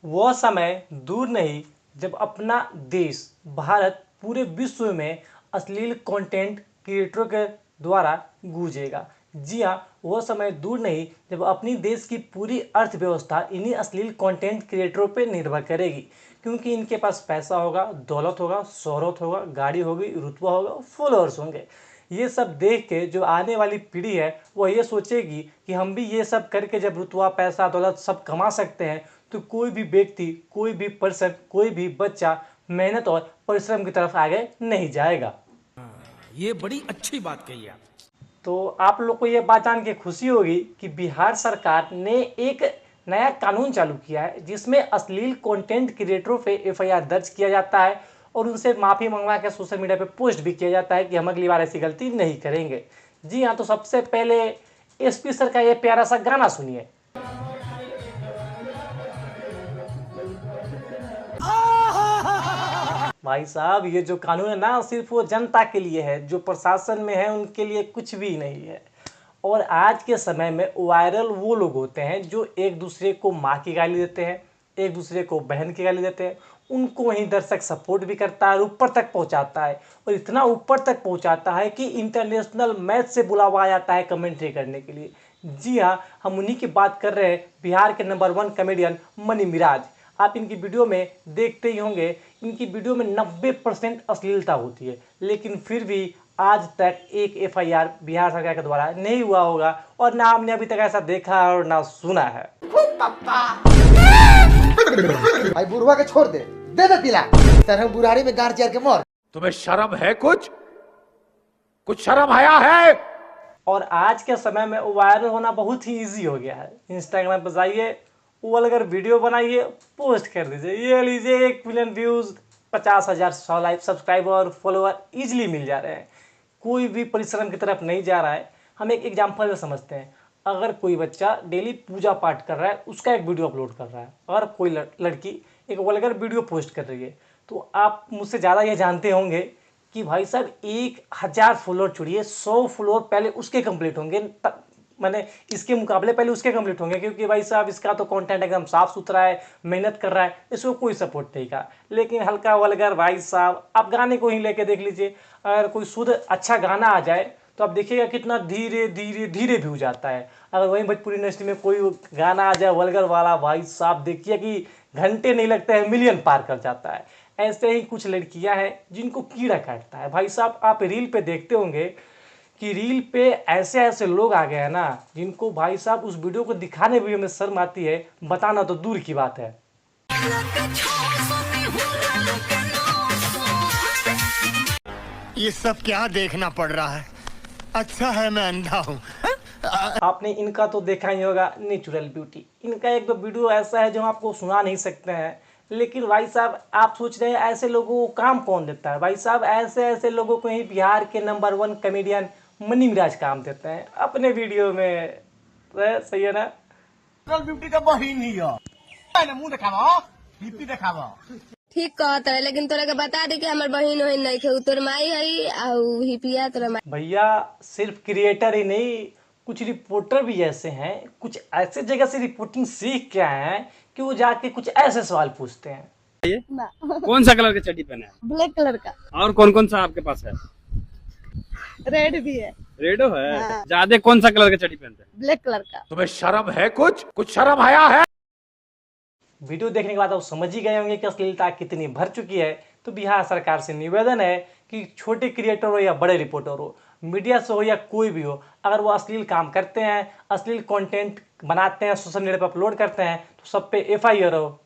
वह समय दूर नहीं जब अपना देश भारत पूरे विश्व में अश्लील कंटेंट क्रिएटरों के द्वारा गूंजेगा। जी हाँ, वह समय दूर नहीं जब अपनी देश की पूरी अर्थव्यवस्था इन्हीं अश्लील कंटेंट क्रिएटरों पर निर्भर करेगी, क्योंकि इनके पास पैसा होगा, दौलत होगा, शोहरत होगा, गाड़ी होगी, रुतबा होगा, फॉलोअर्स होंगे। ये सब देख के जो आने वाली पीढ़ी है वह ये सोचेगी कि हम भी ये सब करके जब रुतबा, पैसा, दौलत सब कमा सकते हैं तो कोई भी व्यक्ति, कोई भी पर्सन, कोई भी बच्चा मेहनत और परिश्रम की तरफ आगे नहीं जाएगा। ये बड़ी अच्छी बात कही आप। तो आप लोग को ये बात जान के खुशी होगी कि बिहार सरकार ने एक नया कानून चालू किया है जिसमें अश्लील कंटेंट क्रिएटरों पे एफआईआर दर्ज किया जाता है और उनसे माफ़ी मंगवा के सोशल मीडिया पे पोस्ट भी किया जाता है कि हम अगली बार ऐसी गलती नहीं करेंगे। जी हाँ, तो सबसे पहले एसपी सर का ये प्यारा सा गाना सुनिए। भाई साहब, ये जो कानून है ना सिर्फ वो जनता के लिए है, जो प्रशासन में है उनके लिए कुछ भी नहीं है। और आज के समय में वायरल वो लोग होते हैं जो एक दूसरे को माँ की गाली देते हैं, एक दूसरे को बहन की गाली देते हैं, उनको वहीं दर्शक सपोर्ट भी करता है और ऊपर तक पहुंचाता है। और इतना ऊपर तक पहुंचाता है कि इंटरनेशनल मैच से बुलावा आ जाता है कमेंट्री करने के लिए। जी हाँ, हम उन्हीं की बात कर रहे हैं, बिहार के नंबर 1 कॉमेडियन मनी मिराज। आप इनकी वीडियो में देखते ही होंगे, इनकी वीडियो में 90% अश्लीलता होती है, लेकिन फिर भी आज तक एक एफआईआर बिहार सरकार के द्वारा नहीं हुआ होगा और ना हमने अभी तक ऐसा देखा और ना सुना है। भाई बुढ़वा के छोड़ दे दे पिला सर, हम बुढ़ारी में गार चेर के मर। तुम्हें शर्म है? कुछ शर्म आया है? और आज के समय में वायरल होना बहुत ही इजी हो गया है। इंस्टाग्राम पर जाइए, वो अगर वीडियो बनाइए, पोस्ट कर दीजिए, ये लीजिए 1 मिलियन व्यूज़, 50,000 सब्सक्राइबर और फॉलोअर इजीली मिल जा रहे हैं। कोई भी परिश्रम की तरफ नहीं जा रहा है। हम एक एग्जाम्पल में समझते हैं, अगर कोई बच्चा डेली पूजा पाठ कर रहा है, उसका एक वीडियो अपलोड कर रहा है, अगर कोई लड़की एक वल्गर वीडियो पोस्ट कर रही है, तो आप मुझसे ज़्यादा ये जानते होंगे कि भाई साहब 1000 फॉलोअर छोड़िए, 100 फॉलोअर पहले उसके कंप्लीट होंगे, मैंने इसके मुकाबले पहले उसके कंप्लीट होंगे, क्योंकि भाई साहब इसका तो कंटेंट एकदम साफ सुथरा है, मेहनत कर रहा है, इसको कोई सपोर्ट नहीं का। लेकिन हल्का वल्गर भाई साहब, आप गाने को ही लेके देख लीजिए, अगर कोई शुद्ध अच्छा गाना आ जाए तो आप देखिएगा कितना धीरे धीरे धीरे व्यू जाता है। अगर वहीं भोजपुरी इंडस्ट्री में कोई गाना आ जाए वल्गर वाला, भाई साहब देखिए कि घंटे नहीं लगते हैं, मिलियन पार कर जाता है। ऐसे ही कुछ लड़कियां हैं जिनको कीड़ा काटता है। भाई साहब, आप रील पे देखते होंगे कि रील पे ऐसे ऐसे लोग आ गए हैं ना, जिनको भाई साहब उस वीडियो को दिखाने भी हमें शर्म आती है, बताना तो दूर की बात है। ये सब क्या देखना पड़ रहा है? अच्छा है मैं अंधा हूँ। आपने इनका तो देखा ही होगा, नेचुरल ब्यूटी। इनका एक दो वीडियो ऐसा है जो हम आपको सुना नहीं सकते हैं, लेकिन भाई साहब आप सोच रहे हैं ऐसे लोगों को काम कौन देता है? भाई साहब ऐसे ऐसे लोगों को ही बिहार के नंबर 1 कॉमेडियन मनी मिराज काम देते हैं अपने वीडियो में। सही है ना? ब्यूटी का बहिन ही है। मुंह दिखावा, बीपी दिखावा। ठीक कहता है, लेकिन तोरा के बता दे कि हमार बहिन वहिन नहीं खे, तोर माई है आउ हिपिया तोरा माई। भैया सिर्फ क्रिएटर ही नहीं, कुछ रिपोर्टर भी ऐसे हैं, कुछ ऐसे जगह से रिपोर्टिंग सीख के आए हैं कि वो जाके कुछ ऐसे सवाल पूछते हैं। कौन सा कलर का चड्डी पहना है? ब्लैक कलर का। और कौन कौन सा आपके पास है? रेड भी है। रेडो है? हाँ। ज्यादा कौन सा कलर का चड्डी पहनते हैं? ब्लैक कलर का। तुम्हें शर्म है? कुछ शर्म आया है? वीडियो देखने के बाद आप समझ ही गए होंगे कि अश्लीलता कितनी भर चुकी है। तो बिहार सरकार से निवेदन है कि छोटे क्रिएटर हो या बड़े रिपोर्टर हो, मीडिया से हो या कोई भी हो, अगर वो अश्लील काम करते हैं, अश्लील कंटेंट बनाते हैं, सोशल मीडिया पर अपलोड करते हैं, तो सब पे एफआईआर हो,